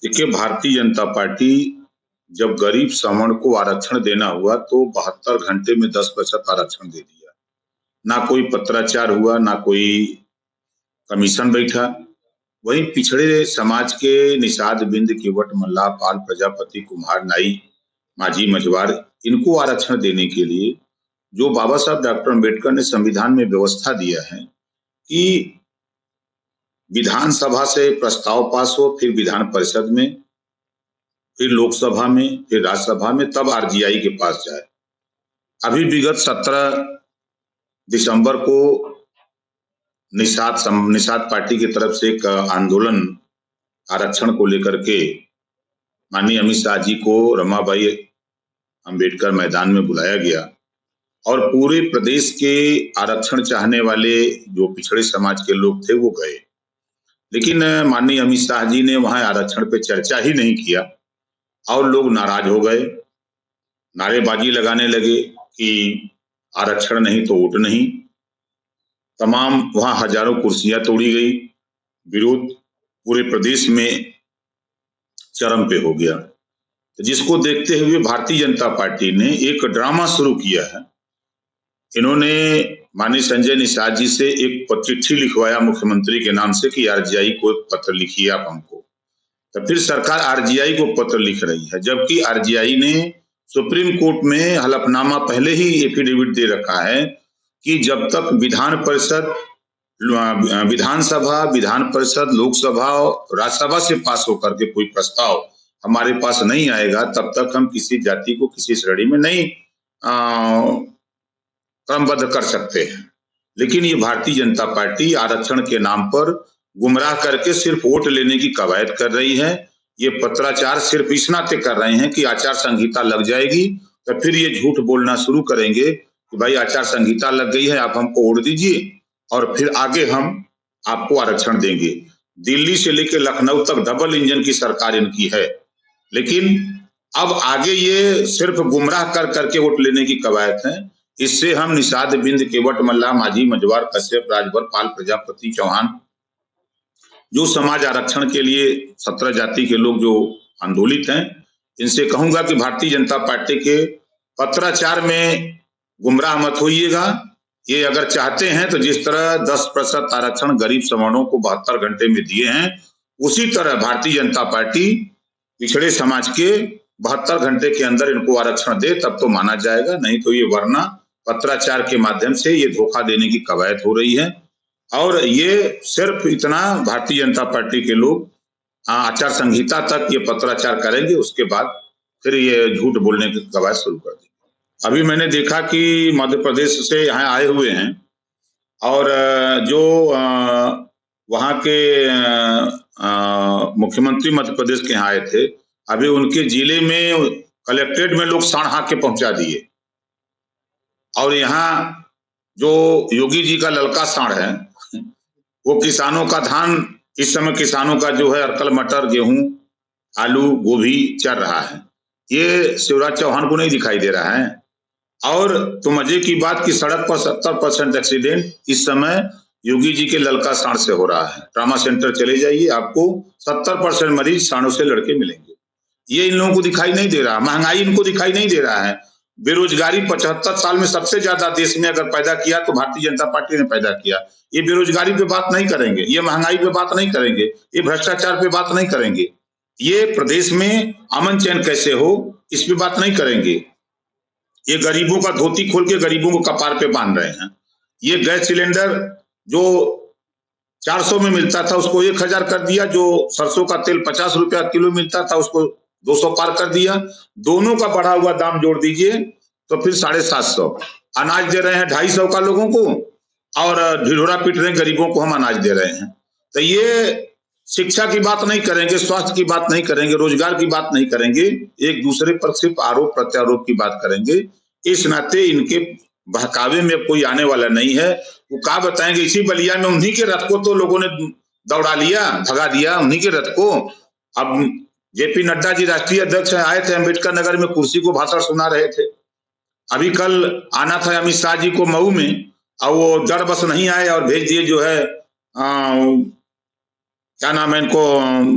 देखिए, भारतीय जनता पार्टी जब गरीब सवर्ण को आरक्षण देना हुआ तो 72 घंटे में 10% आरक्षण दे दिया। ना कोई पत्राचार हुआ, ना कोई कमीशन बैठा। वहीं पिछड़े समाज के निषाद बिंद केवट मल्लाह पाल प्रजापति कुम्हार नाई माझी मझवार इनको आरक्षण देने के लिए जो बाबा साहब डॉक्टर अम्बेडकर ने संविधान में व्यवस्था दिया है कि विधानसभा से प्रस्ताव पास हो, फिर विधान परिषद में, फिर लोकसभा में, फिर राज्यसभा में, तब आरजीआई के पास जाए। अभी विगत 17 दिसंबर को निषाद पार्टी की तरफ से एक आंदोलन आरक्षण को लेकर के माननीय अमित शाह जी को रमाबाई अंबेडकर मैदान में बुलाया गया और पूरे प्रदेश के आरक्षण चाहने वाले जो पिछड़े समाज के लोग थे वो गए। लेकिन माननीय अमित शाह जी ने वहां आरक्षण पे चर्चा ही नहीं किया और लोग नाराज हो गए, नारेबाजी लगाने लगे कि आरक्षण नहीं तो वोट नहीं। तमाम वहां हजारों कुर्सियां तोड़ी गई। विरोध पूरे प्रदेश में चरम पे हो गया। तो जिसको देखते हुए भारतीय जनता पार्टी ने एक ड्रामा शुरू किया है। इन्होंने माननीय संजय निषाद जी से एक चिट्ठी लिखवाया मुख्यमंत्री के नाम से कि आरजीआई को एक पत्र लिखिए आप हमको। तो फिर सरकार आरजीआई को पत्र लिख रही है, जबकि आरजीआई ने सुप्रीम कोर्ट में हलफनामा पहले ही एफिडेविट दे रखा है कि जब तक विधान परिषद, विधानसभा, विधान परिषद, लोकसभा और राज्यसभा से पास होकर के कोई प्रस्ताव हमारे पास नहीं आएगा तब तक हम किसी जाति को किसी श्रेणी में नहीं क्रमबद्ध कर सकते हैं। लेकिन ये भारतीय जनता पार्टी आरक्षण के नाम पर गुमराह करके सिर्फ वोट लेने की कवायद कर रही है। ये पत्राचार सिर्फ इस नाते कर रहे हैं कि आचार संहिता लग जाएगी तो फिर ये झूठ बोलना शुरू करेंगे कि भाई आचार संहिता लग गई है, आप हमको वोट दीजिए और फिर आगे हम आपको आरक्षण देंगे। दिल्ली से लेकर लखनऊ तक डबल इंजन की सरकार इनकी है, लेकिन अब आगे ये सिर्फ गुमराह कर करके वोट लेने की कवायद है। इससे हम निषाद बिंद केवट मल्लाह माझी मझवार कश्यप राजभर पाल प्रजापति चौहान जो समाज आरक्षण के लिए 17 जाति के लोग जो आंदोलित हैं, इनसे कहूंगा कि भारतीय जनता पार्टी के पत्राचार में गुमराह मत होइएगा। ये अगर चाहते हैं तो जिस तरह 10% आरक्षण गरीब सवर्णों को 72 घंटे में दिए हैं, उसी तरह भारतीय जनता पार्टी पिछड़े समाज के 72 घंटे के अंदर इनको आरक्षण दे, तब तो माना जाएगा। नहीं तो ये वरना पत्राचार के माध्यम से ये धोखा देने की कवायद हो रही है। और ये सिर्फ इतना भारतीय जनता पार्टी के लोग आचार संहिता तक ये पत्राचार करेंगे, उसके बाद फिर ये झूठ बोलने की कवायद शुरू कर देंगे। अभी मैंने देखा कि मध्य प्रदेश से यहाँ आए हुए हैं और जो वहां के मुख्यमंत्री मध्य प्रदेश के यहाँ आए थे, अभी उनके जिले में कलेक्ट्रेट में लोग साढ़ हाँक के पहुंचा दिए। और यहाँ जो योगी जी का ललका साढ़ है वो किसानों का धान, इस समय किसानों का जो है अरकल, मटर, गेहूं, आलू, गोभी चल रहा है, ये शिवराज चौहान को नहीं दिखाई दे रहा है। और तो मजे की बात कि सड़क पर 70% एक्सीडेंट इस समय योगी जी के ललका साढ़ से हो रहा है। ट्रामा सेंटर चले जाइए, आपको 70% मरीज साढ़ों से लड़के मिलेंगे। ये इन लोगों को दिखाई नहीं दे रहा। महंगाई इनको दिखाई नहीं दे रहा है। बेरोजगारी 75 साल में सबसे ज्यादा देश में अगर पैदा किया तो भारतीय जनता पार्टी ने पैदा किया। ये बेरोजगारी पे बात नहीं करेंगे, ये महंगाई पे बात नहीं करेंगे, ये भ्रष्टाचार पे बात नहीं करेंगे, ये प्रदेश में अमन चैन कैसे हो इस पे बात नहीं करेंगे। ये गरीबों का धोती खोल के गरीबों को कपार पे बांध रहे हैं। ये गैस सिलेंडर जो 400 में मिलता था उसको 1000 कर दिया, जो सरसों का तेल 50 रुपया किलो मिलता था उसको 200 पार कर दिया। दोनों का बढ़ा हुआ दाम जोड़ दीजिए तो फिर 750। अनाज दे रहे हैं 250 का लोगों को और ढिढोरा पीट रहे हैं गरीबों को, हम अनाज दे रहे हैं। तो ये शिक्षा की बात नहीं करेंगे, स्वास्थ्य की बात नहीं करेंगे, रोजगार की बात नहीं करेंगे, एक दूसरे पर सिर्फ आरोप प्रत्यारोप की बात करेंगे। इस नाते इनके बहकावे में कोई आने वाला नहीं है। वो क्या बताएंगे, इसी बलिया में उन्हीं के रथ को तो लोगों ने दौड़ा लिया, भगा दिया उन्हीं के रथ को। अब जेपी नड्डा जी राष्ट्रीय अध्यक्ष आए थे अम्बेडकर नगर में, कुर्सी को भाषण सुना रहे थे। अभी कल आना था अमित शाह जी को मऊ में और वो डर बस नहीं आए और भेज दिए जो है क्या नाम है इनको,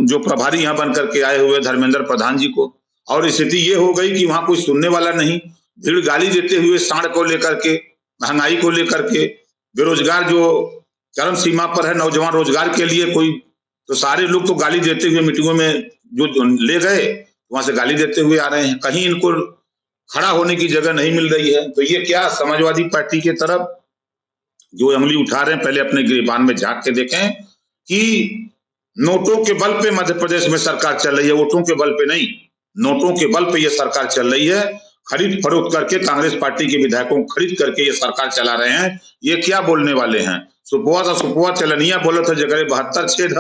जो प्रभारी यहाँ बन करके आए हुए धर्मेंद्र प्रधान जी को। और स्थिति ये हो गई कि वहां कोई सुनने वाला नहीं, भीड़ गाली देते हुए सांड को लेकर के, महंगाई को लेकर के, बेरोजगार जो चरम सीमा पर है, नौजवान रोजगार के लिए कोई, तो सारे लोग तो गाली देते हुए मीटिंगों में जो ले गए वहां से गाली देते हुए आ रहे हैं। कहीं इनको खड़ा होने की जगह नहीं मिल रही है। तो ये क्या समाजवादी पार्टी की तरफ जो अमली उठा रहे हैं, पहले अपने गिरेबान में झांक के देखें कि नोटों के बल पे मध्य प्रदेश में सरकार चल रही है, वोटों के बल पे नहीं, नोटों के बल पे ये सरकार चल रही है। खरीद फरोख्त करके कांग्रेस पार्टी के विधायकों को खरीद करके ये सरकार चला रहे हैं। ये क्या बोलने वाले हैं? सुपुआ चलनिया बोले थे जगह 72 छेद।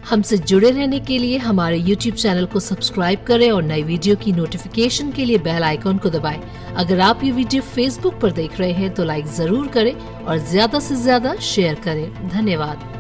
हमसे जुड़े रहने के लिए हमारे YouTube चैनल को सब्सक्राइब करें और नई वीडियो की नोटिफिकेशन के लिए बेल आइकॉन को दबाएं। अगर आप ये वीडियो Facebook पर देख रहे हैं तो लाइक जरूर करें और ज्यादा से ज्यादा शेयर करें। धन्यवाद।